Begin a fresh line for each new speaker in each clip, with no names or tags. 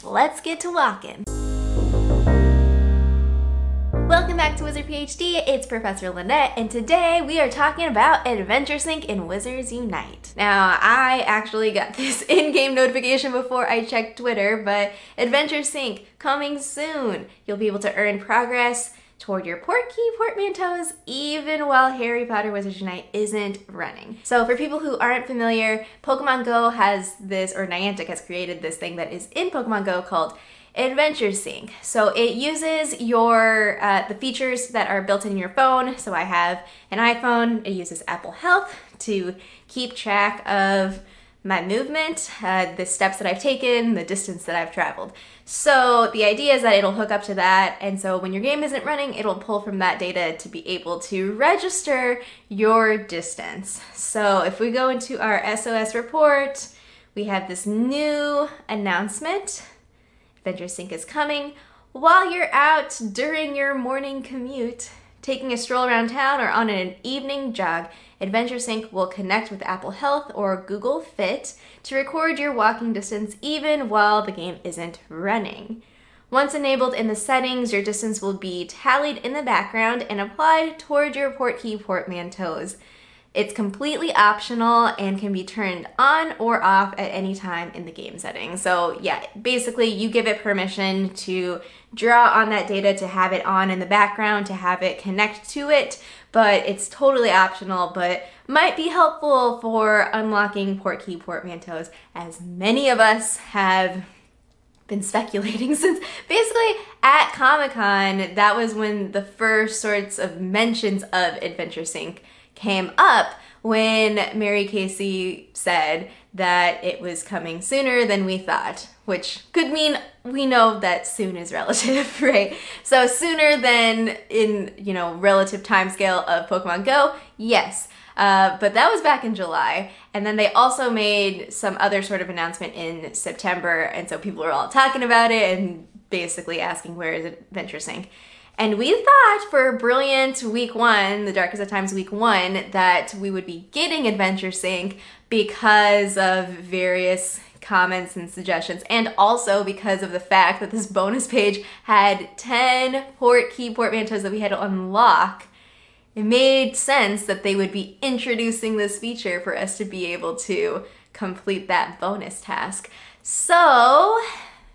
let's get to walking. Welcome back to WizardPhD, it's Professor Lynette, and today we are talking about Adventure Sync in Wizards Unite. Now, I actually got this in-game notification before I checked Twitter, but Adventure Sync coming soon. You'll be able to earn progress toward your portkey portmanteaus even while Harry Potter Wizards Unite isn't running. So for people who aren't familiar, Pokemon Go has this, or Niantic has created this thing that is in Pokemon Go called Adventure Sync. So it uses your the features that are built in your phone. So I have an iPhone, it uses Apple Health to keep track of my movement, the steps that I've taken, the distance that I've traveled. So the idea is that it'll hook up to that, and so when your game isn't running, it'll pull from that data to be able to register your distance. So if we go into our SOS report, we have this new announcement. Adventure Sync is coming. While you're out during your morning commute, taking a stroll around town or on an evening jog, Adventure Sync will connect with Apple Health or Google Fit to record your walking distance even while the game isn't running. Once enabled in the settings, your distance will be tallied in the background and applied toward your portkey portmanteaus. It's completely optional and can be turned on or off at any time in the game settings. So yeah, basically you give it permission to draw on that data, to have it on in the background, to have it connect to it, but it's totally optional, but might be helpful for unlocking portkey portmanteaus, as many of us have been speculating since basically at Comic-Con. That was when the first sorts of mentions of Adventure Sync came up, when Mary Casey said that it was coming sooner than we thought, which could mean we know that soon is relative, right? So sooner than in, relative timescale of Pokemon Go, yes. But that was back in July, and then they also made some other sort of announcement in September, and so people were all talking about it and basically asking, where is Adventure Sync? And we thought for brilliant week one, the Darkest of Times week one, that we would be getting Adventure Sync because of various comments and suggestions, and also because of the fact that this bonus page had 10 portkey portmanteaus that we had to unlock. It made sense that they would be introducing this feature for us to be able to complete that bonus task. So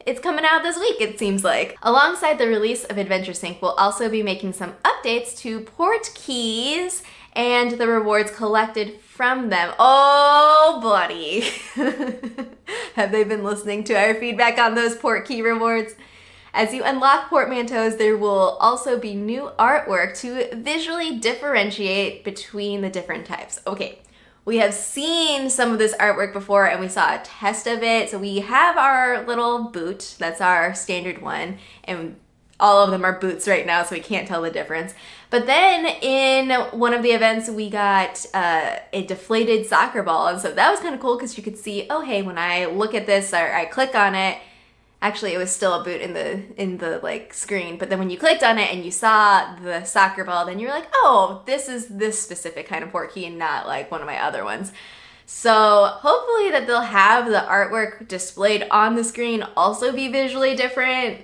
it's coming out this week, it seems like. Alongside the release of Adventure Sync, we'll also be making some updates to portkeys and the rewards collected from them. Oh, buddy. Have they been listening to our feedback on those portkey rewards? As you unlock portmanteaus, there will also be new artwork to visually differentiate between the different types. Okay. We have seen some of this artwork before, and we saw a test of it. So we have our little boot, that's our standard one, and all of them are boots right now, so we can't tell the difference. But then in one of the events, we got a deflated soccer ball, and so that was kind of cool because you could see, oh hey, when I look at this or I click on it, actually, it was still a boot in the like screen, but then when you clicked on it and you saw the soccer ball, then you're like, oh, this is this specific kind of portkey and not like one of my other ones. So hopefully that they'll have the artwork displayed on the screen also be visually different,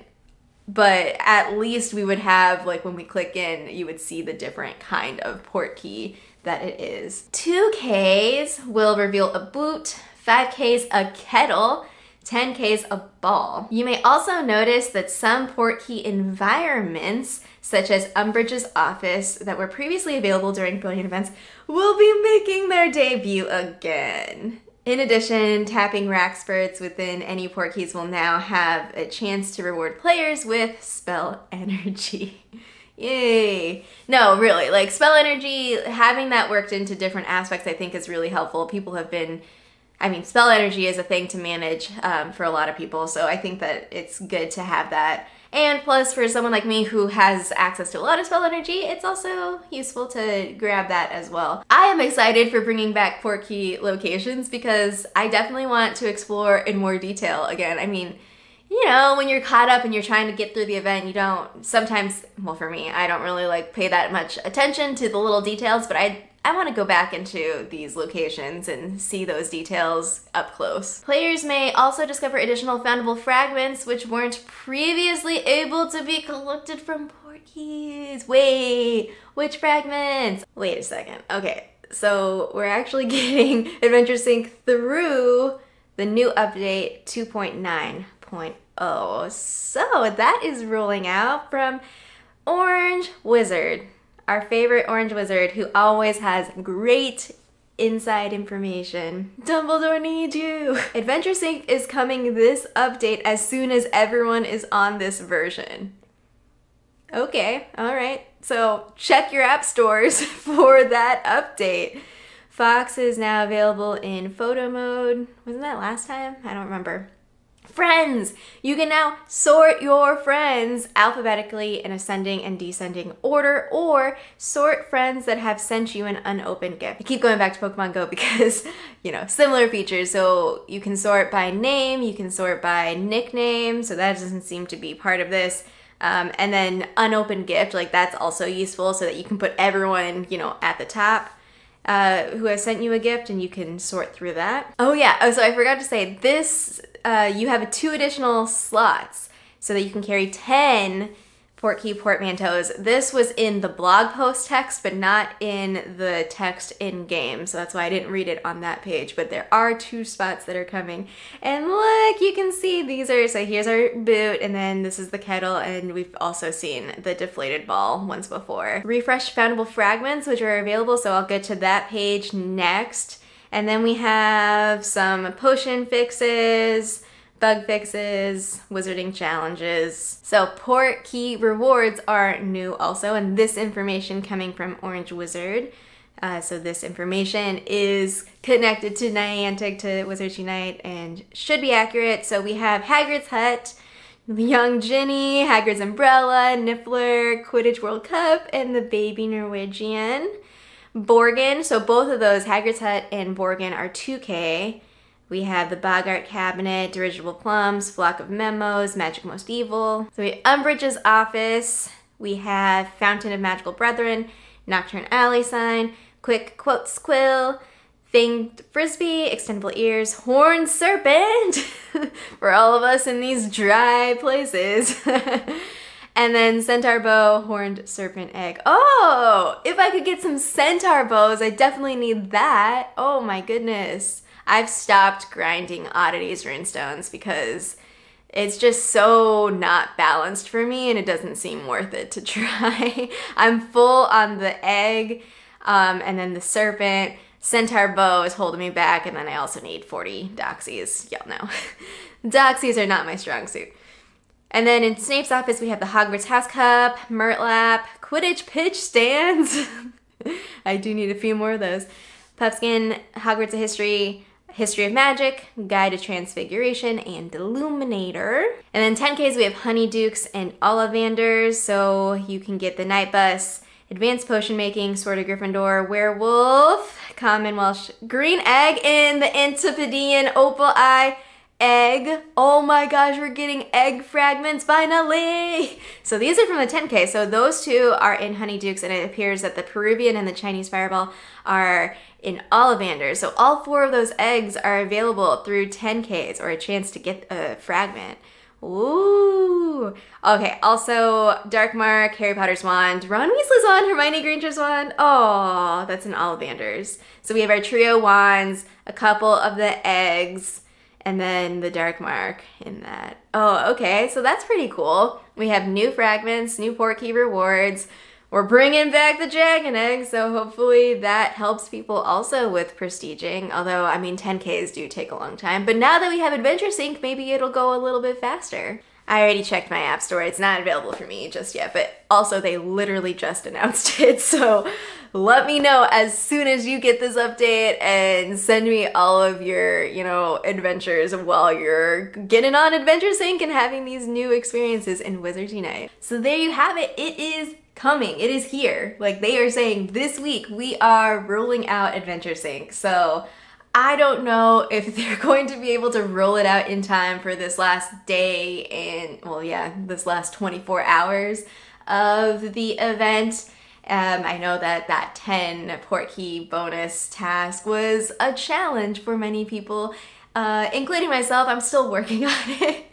but at least we would have, like when we click in, you would see the different kind of portkey that it is. 2Ks will reveal a boot, 5Ks a kettle, 10K's a ball. You may also notice that some portkey environments, such as Umbridge's office, that were previously available during Brilliant events, will be making their debut again. In addition, tapping Raxfords within any portkeys will now have a chance to reward players with spell energy. Yay! No, really, like spell energy, having that worked into different aspects I think is really helpful. People have been, spell energy is a thing to manage for a lot of people, so I think that it's good to have that. And plus, for someone like me who has access to a lot of spell energy, it's also useful to grab that as well. I am excited for bringing back portkey locations because I definitely want to explore in more detail again. When you're caught up and you're trying to get through the event, you don't sometimes, well for me, I don't really like pay that much attention to the little details, but I I want to go back into these locations and see those details up close. Players may also discover additional foundable fragments which weren't previously able to be collected from port keys. Wait, which fragments? Wait a second. Okay, so we're actually getting Adventure Sync through the new update 2.9.0. So that is rolling out from Orange Wizard, our favorite Orange Wizard who always has great inside information. Dumbledore needs you! Adventure Sync is coming this update as soon as everyone is on this version. Okay, alright. So check your app stores for that update. Fox is now available in photo mode. Wasn't that last time? I don't remember. Friends! You can now sort your friends alphabetically in ascending and descending order, or sort friends that have sent you an unopened gift. I keep going back to Pokemon Go because, you know, similar features. So you can sort by name, you can sort by nickname, so that doesn't seem to be part of this. And then unopened gift, like that's also useful so that you can put everyone, you know, at the top who has sent you a gift, and you can sort through that. Oh yeah, oh, so I forgot to say this, you have 2 additional slots so that you can carry 10 portkey portmanteaus. This was in the blog post text, but not in the text in game, so that's why I didn't read it on that page, but there are 2 spots that are coming. And look, you can see these are, so here's our boot, and then this is the kettle, and we've also seen the deflated ball once before. Refresh foundable fragments, which are available, so I'll get to that page next. And then we have some potion fixes, bug fixes, wizarding challenges. So port key rewards are new also, and this information coming from Orange Wizard. So this information is connected to Niantic, to Wizards Unite, and should be accurate. So we have Hagrid's Hut, Young Ginny, Hagrid's Umbrella, Niffler, Quidditch World Cup, and the Baby Norwegian. Borgin, so both of those, Hagrid's Hut and Borgin, are 2K. We have the Boggart Cabinet, Dirigible Plums, Flock of Memos, Magic Most Evil. So we have Umbridge's Office. We have Fountain of Magical Brethren, Nocturne Alley Sign, Quick Quotes Quill, Fanged Frisbee, Extendable Ears, Horned Serpent, for all of us in these dry places. And then Centaur Bow, Horned Serpent Egg. Oh, if I could get some Centaur Bows, I definitely need that. Oh my goodness. I've stopped grinding Oddities Runestones because it's just so not balanced for me and it doesn't seem worth it to try. I'm full on the egg and then the serpent. Centaur Bow is holding me back, and then I also need 40 Doxies. Y'all know. Doxies are not my strong suit. And then in Snape's office, we have the Hogwarts House Cup, Murtlap, Quidditch Pitch Stands. I do need a few more of those. Puffskin, Hogwarts of History, History of Magic, Guide to Transfiguration, and Illuminator. And then 10Ks, we have Honeydukes and Ollivanders, so you can get the Night Bus, Advanced Potion Making, Sword of Gryffindor, Werewolf, Common Welsh Green Egg, and the Antipodean Opal Eye Egg. Oh my gosh, we're getting egg fragments finally! So these are from the 10K, so those 2 are in Honeydukes, and it appears that the Peruvian and the Chinese Fireball are in Ollivander. So all 4 of those eggs are available through 10Ks, or a chance to get a fragment. Ooh. Okay, also Darkmark, Harry Potter's wand, Ron Weasley's wand, Hermione Granger's wand. Oh, that's in Ollivanders. So we have our trio wands, a couple of the eggs, and then the Darkmark in that. Oh, okay, so that's pretty cool. We have new fragments, new portkey rewards. We're bringing back the dragon egg, so hopefully that helps people also with prestiging. Although, I mean, 10Ks do take a long time. But now that we have Adventure Sync, maybe it'll go a little bit faster. I already checked my app store. It's not available for me just yet, but also they literally just announced it. So let me know as soon as you get this update and send me all of your, you know, adventures while you're getting on Adventure Sync and having these new experiences in Wizards Unite. So there you have it. It is coming. It is here. Like, they are saying this week we are rolling out Adventure Sync. So I don't know if they're going to be able to roll it out in time for this last day and, well, yeah, this last 24 hours of the event. I know that that 10 port key bonus task was a challenge for many people, including myself. I'm still working on it.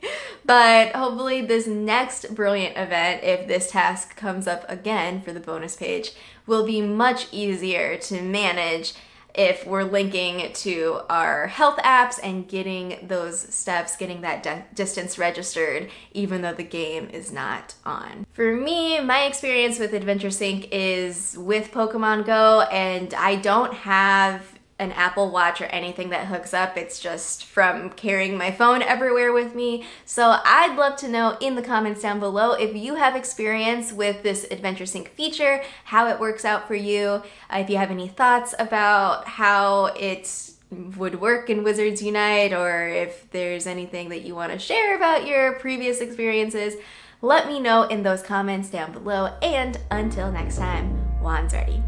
But hopefully this next brilliant event, if this task comes up again for the bonus page, will be much easier to manage if we're linking to our health apps and getting those steps, getting that distance registered, even though the game is not on. For me, my experience with Adventure Sync is with Pokemon Go, and I don't have an Apple Watch or anything that hooks up. It's just from carrying my phone everywhere with me. So I'd love to know in the comments down below if you have experience with this Adventure Sync feature, how it works out for you, if you have any thoughts about how it would work in Wizards Unite, or if there's anything that you want to share about your previous experiences. Let me know in those comments down below, and until next time, wands ready.